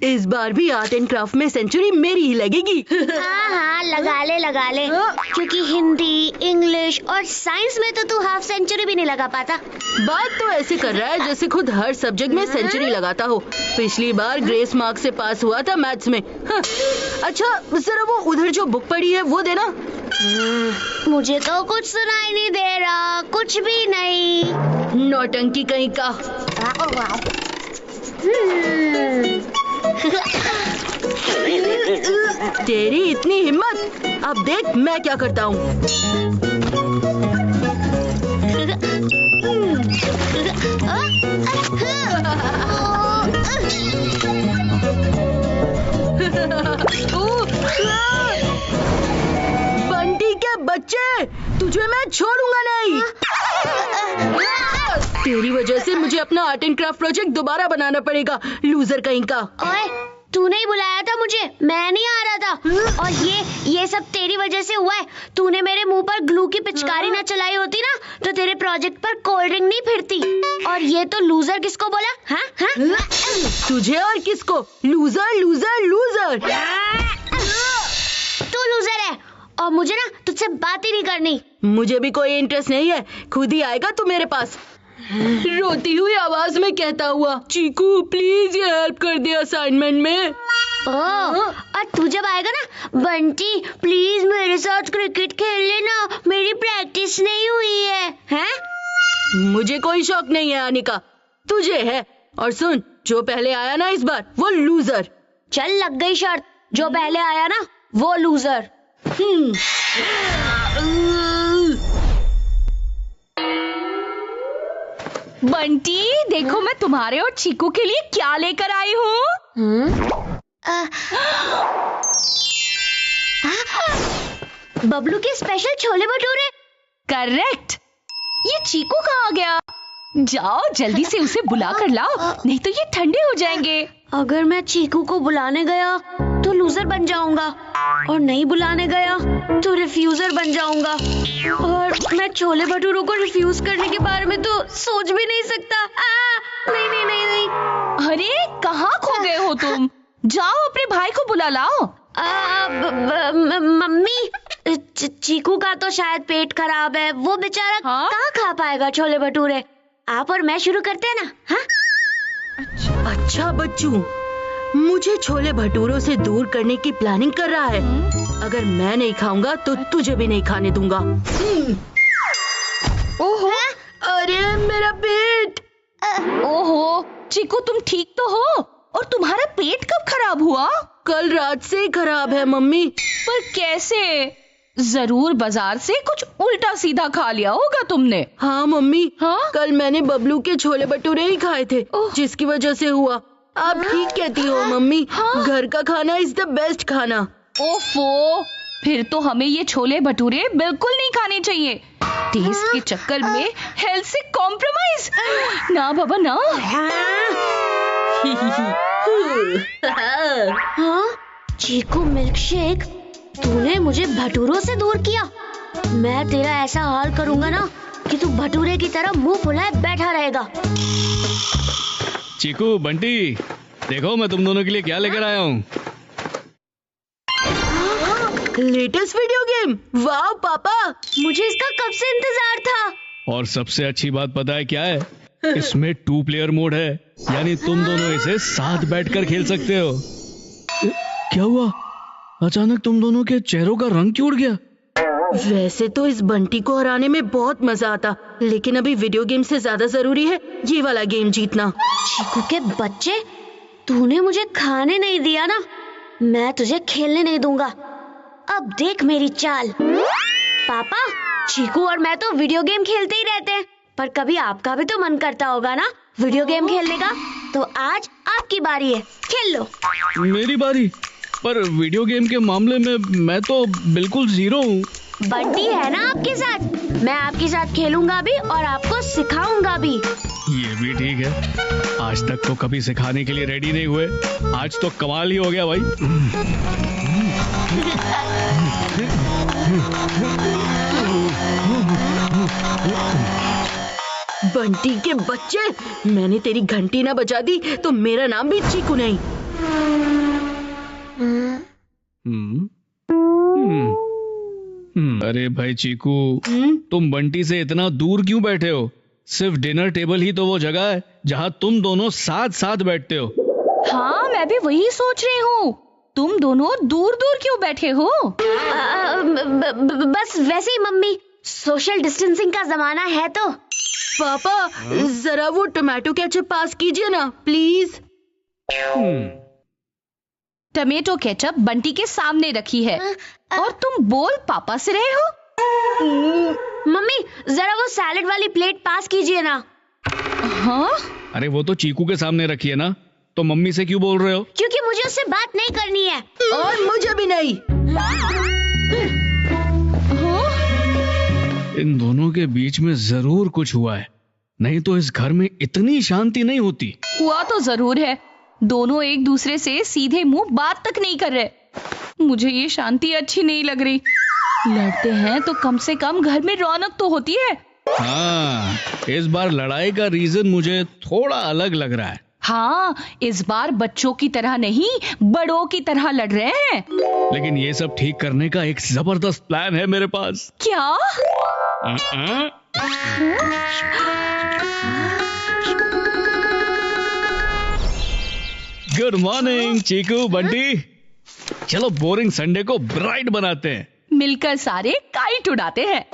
इस बार भी art and craft में सेंचुरी मेरी ही लगेगी। हाँ लगा ले क्योंकि हिंदी, इंग्लिश और साइंस में तो तू हाफ सेंचुरी भी नहीं लगा पाता। बात तो ऐसे कर रहा है जैसे खुद हर सब्जेक्ट में सेंचुरी लगाता हो। पिछली बार ग्रेस मार्क से पास हुआ था मैथ्स में। अच्छा जरा वो उधर जो बुक पड़ी है वो देना। मुझे तो कुछ सुनाई नहीं दे रहा, कुछ भी नहीं। नौटंकी कहीं का। तेरी इतनी हिम्मत, अब देख मैं क्या करता हूँ। बंटी के बच्चे, तुझे मैं छोड़ूंगा नहीं। तेरी वजह से मुझे अपना आर्ट एंड क्राफ्ट प्रोजेक्ट दोबारा बनाना पड़ेगा, लूजर कहीं का। ओए, तूने ही बुलाया था मुझे, मैं नहीं आ रहा था। और ये सब तेरी वजह से हुआ है। तूने मेरे मुंह पर ग्लू की पिचकारी ना चलाई होती ना तो तेरे प्रोजेक्ट पर कोल्ड ड्रिंक नहीं फिरती। और ये तो लूजर किसको बोला? हाँ? तुझे और किसको? Loser loser loser. तू लूजर है और मुझे ना तुझसे बात ही नहीं करनी। मुझे भी कोई इंटरेस्ट नहीं है, खुद ही आएगा तू मेरे पास। रोती हुई आवाज में कहता हुआ, चीकू प्लीज ये हेल्प कर दे असाइनमेंट में। और तू जब आएगा ना, बंटी प्लीज मेरे साथ क्रिकेट खेल लेना, मेरी प्रैक्टिस नहीं हुई है। हैं? मुझे कोई शौक नहीं है आने का, तुझे है। और सुन, जो पहले आया ना इस बार वो लूजर। चल लग गई शर्त, जो पहले आया ना वो लूजर। बंटी देखो मैं तुम्हारे और चीकू के लिए क्या लेकर आई हूँ। बबलू के स्पेशल छोले भटूरे। करेक्ट। ये चीकू कहाँ गया? जाओ जल्दी से उसे बुला कर लाओ, नहीं तो ये ठंडे हो जाएंगे। अगर मैं चीकू को बुलाने गया तो लूजर बन जाऊंगा, और नहीं बुलाने गया तो रिफ्यूजर बन जाऊंगा। और मैं छोले भटूरों को रिफ्यूज करने के बारे में तो सोच भी नहीं सकता। नहीं। अरे कहाँ खो गए हो तुम? जाओ अपने भाई को बुला लाओ। मम्मी, चीकू का तो शायद पेट खराब है, वो बेचारा कहाँ खा पाएगा छोले भटूरे। आप और मैं शुरू करते हैं ना? हाँ? अच्छा बच्चू, मुझे छोले भटूरों से दूर करने की प्लानिंग कर रहा है। अगर मैं नहीं खाऊंगा तो तुझे भी नहीं खाने दूंगा। ओहो, अरे मेरा पेट। ओहो चीकू तुम ठीक तो हो? और तुम्हारा पेट कब खराब हुआ? कल रात से ही खराब है मम्मी। पर कैसे? जरूर बाजार से कुछ उल्टा सीधा खा लिया होगा तुमने। हाँ मम्मी, हाँ? कल मैंने बबलू के छोले भटूरे ही खाए थे, जिसकी वजह से हुआ। आप ठीक कहती हो मम्मी। घर का खाना इज द बेस्ट खाना। ओफो, फिर तो हमें ये छोले भटूरे बिल्कुल नहीं खाने चाहिए। टेस्ट के चक्कर में हेल्थ से कॉम्प्रोमाइज ना बाबा ना। हाँ? चीकू मिल्क शेक, तूने मुझे भटूरों से दूर किया। मैं तेरा ऐसा हाल करूंगा ना कि तू भटूरे की तरह मुंह फुलाए बैठा रहेगा। चीकू, बंटी, देखो मैं तुम दोनों के लिए क्या लेकर आया हूँ। Latest video game. वाह पापा, मुझे इसका कब से इंतजार था। और सबसे अच्छी बात पता है क्या है? इसमें 2 प्लेयर मोड है, यानी तुम दोनों इसे साथ बैठकर खेल सकते हो। क्या हुआ? अचानक तुम दोनों के चेहरों का रंग क्यों उड़ गया? वैसे तो इस बंटी को हराने में बहुत मजा आता, लेकिन अभी वीडियो गेम से ज्यादा जरूरी है ये वाला गेम जीतना। चीकू के बच्चे, तूने मुझे खाने नहीं दिया ना, मैं तुझे खेलने नहीं दूंगा। अब देख मेरी चाल। पापा, चीकू और मैं तो वीडियो गेम खेलते ही रहते हैं, पर कभी आपका भी तो मन करता होगा ना वीडियो गेम खेलने का। तो आज आपकी बारी है, खेल लो। मेरी बारी? पर वीडियो गेम के मामले में मैं तो बिल्कुल जीरो हूँ। बंटी है ना आपके साथ, मैं आपके साथ खेलूंगा भी और आपको सिखाऊंगा भी। ये भी ठीक है, आज तक तो कभी सिखाने के लिए रेडी नहीं हुए, आज तो कमाल ही हो गया भाई। बंटी के बच्चे, मैंने तेरी घंटी ना बजा दी तो मेरा नाम भी चीकू नहीं। अरे भाई चीकू, तुम बंटी से इतना दूर क्यों बैठे हो? सिर्फ डिनर टेबल ही तो वो जगह है जहाँ तुम दोनों साथ साथ बैठते हो। हाँ, मैं भी वही सोच रही हूँ। तुम दोनों दूर दूर क्यों बैठे हो? बस वैसे ही मम्मी, सोशल डिस्टेंसिंग का जमाना है तो। पापा जरा वो टोमेटो केचप पास कीजिए ना प्लीज। टमेटो केचप बंटी के सामने रखी है और तुम बोल पापा से रहे हो? मम्मी जरा वो सैलेड वाली प्लेट पास कीजिए ना। हाँ? अरे वो तो चीकू के सामने रखी है ना, तो मम्मी से क्यों बोल रहे हो? क्योंकि मुझे उससे बात नहीं करनी है। और मुझे भी नहीं। इन दोनों के बीच में जरूर कुछ हुआ है, नहीं तो इस घर में इतनी शांति नहीं होती। हुआ तो जरूर है। दोनों एक दूसरे से सीधे मुंह बात तक नहीं कर रहे। मुझे ये शांति अच्छी नहीं लग रही। लड़ते हैं तो कम से कम घर में रौनक तो होती है। हाँ, इस बार लड़ाई का रीजन मुझे थोड़ा अलग लग रहा है। हाँ, इस बार बच्चों की तरह नहीं, बड़ों की तरह लड़ रहे हैं। लेकिन ये सब ठीक करने का एक जबरदस्त प्लान है मेरे पास। क्या? गुड मॉर्निंग चीकू, बंटी। चलो बोरिंग संडे को ब्राइट बनाते हैं। मिलकर सारे काइट उड़ाते हैं।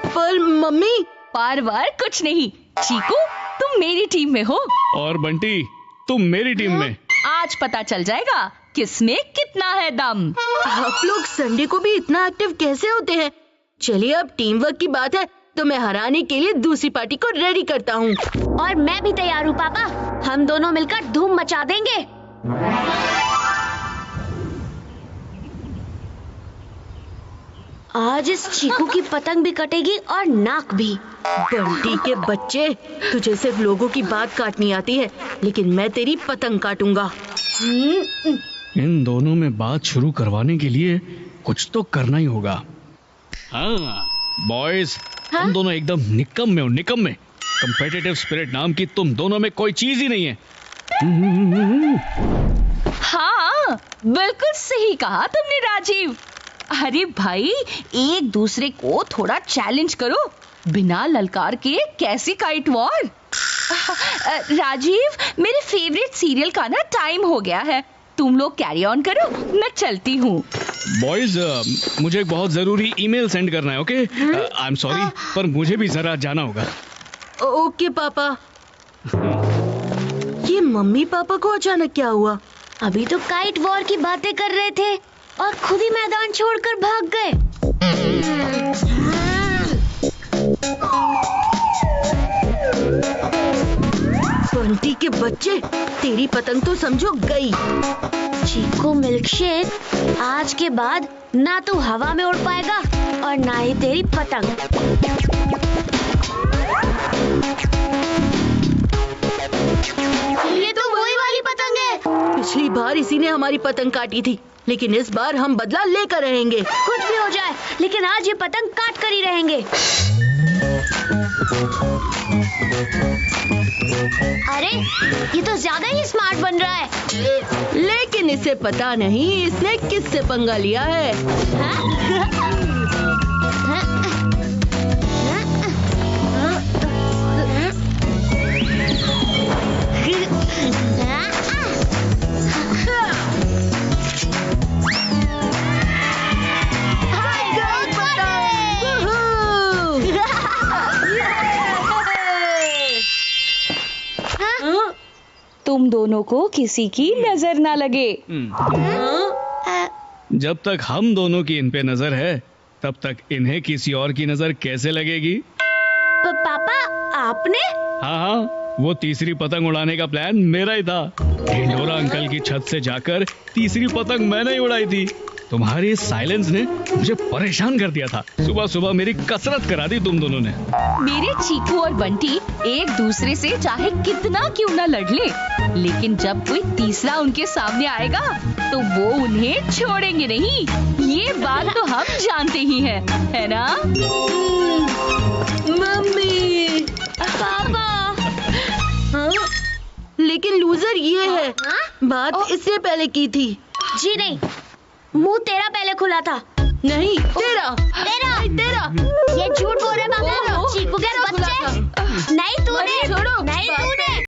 पर मम्मी। पार कुछ नहीं। चीकू, तुम मेरी टीम में हो और बंटी तुम मेरी टीम में। आज पता चल जाएगा किसमें कितना है दम। आप लोग संडे को भी इतना एक्टिव कैसे होते हैं? चलिए अब टीम वर्क की बात है तो मैं हराने के लिए दूसरी पार्टी को रेडी करता हूँ। और मैं भी तैयार हूँ पापा, हम दोनों मिलकर धूम मचा देंगे। आज इस चीकू की पतंग भी कटेगी और नाक भी। बंटी के बच्चे, तुझे सिर्फ लोगों की बात काटनी आती है, लेकिन मैं तेरी पतंग काटूंगा। इन दोनों में बात शुरू करवाने के लिए कुछ तो करना ही होगा। हाँ बॉयज, तुम दोनों एकदम निकम्मे हो, निकम्मे। कंपेटिटिव स्पिरिट नाम की तुम दोनों में कोई चीज ही नहीं है। हाँ, बिल्कुल सही कहा तुमने राजीव। अरे भाई, एक दूसरे को थोड़ा चैलेंज करो। बिना ललकार के कैसी काइट वॉर? राजीव, मेरे फेवरेट सीरियल का ना टाइम हो गया है। तुम लोग कैरी ऑन करो, मैं चलती हूँ। बॉयज, मुझे एक बहुत जरूरी ईमेल सेंड करना है। ओके, आई एम सॉरी, पर मुझे भी जरा जाना होगा। ओके पापा। ये मम्मी पापा को अचानक क्या हुआ? अभी तो काइट वॉर की बातें कर रहे थे और खुद ही मैदान छोड़कर भाग गए। बंटी के बच्चे, तेरी पतंग तो समझो गई। चीकू मिल्कशेक, आज के बाद ना तू हवा में उड़ पाएगा और ना ही तेरी पतंग। ये तो वही वाली पतंग है। पिछली बार इसी ने हमारी पतंग काटी थी, लेकिन इस बार हम बदला लेकर रहेंगे। कुछ भी हो जाए, लेकिन आज ये पतंग काट कर ही रहेंगे। अरे, ये तो ज्यादा ही स्मार्ट बन रहा है। लेकिन इसे पता नहीं इसने किससे पंगा लिया है। तुम दोनों को किसी की नजर ना लगे। जब तक हम दोनों की इन पे नजर है, तब तक इन्हें किसी और की नजर कैसे लगेगी? पापा, आपने? हाँ, वो तीसरी पतंग उड़ाने का प्लान मेरा ही था। ढिंढोरा अंकल की छत से जाकर तीसरी पतंग मैंने ही उड़ाई थी। तुम्हारी इस साइलेंस ने मुझे परेशान कर दिया था। सुबह सुबह मेरी कसरत करा दी तुम दोनों ने। मेरे चीकू और बंटी एक दूसरे से चाहे कितना क्यों ना लड़ ले, लेकिन जब कोई तीसरा उनके सामने आएगा तो वो उन्हें छोड़ेंगे नहीं। ये बात तो हम जानते ही हैं, है ना? मम्मी, पापा। हाँ? लेकिन लूजर ये है। बात इससे पहले की थी। जी नहीं, मुंह तेरा पहले खुला था। नहीं, तेरा तेरा तेरा ये झूठ बोल रहे पापा। ओहो, चीकू के तेरा खुला बच्चे। था। नहीं तूने, अरे छोड़ो, नहीं बात तूने।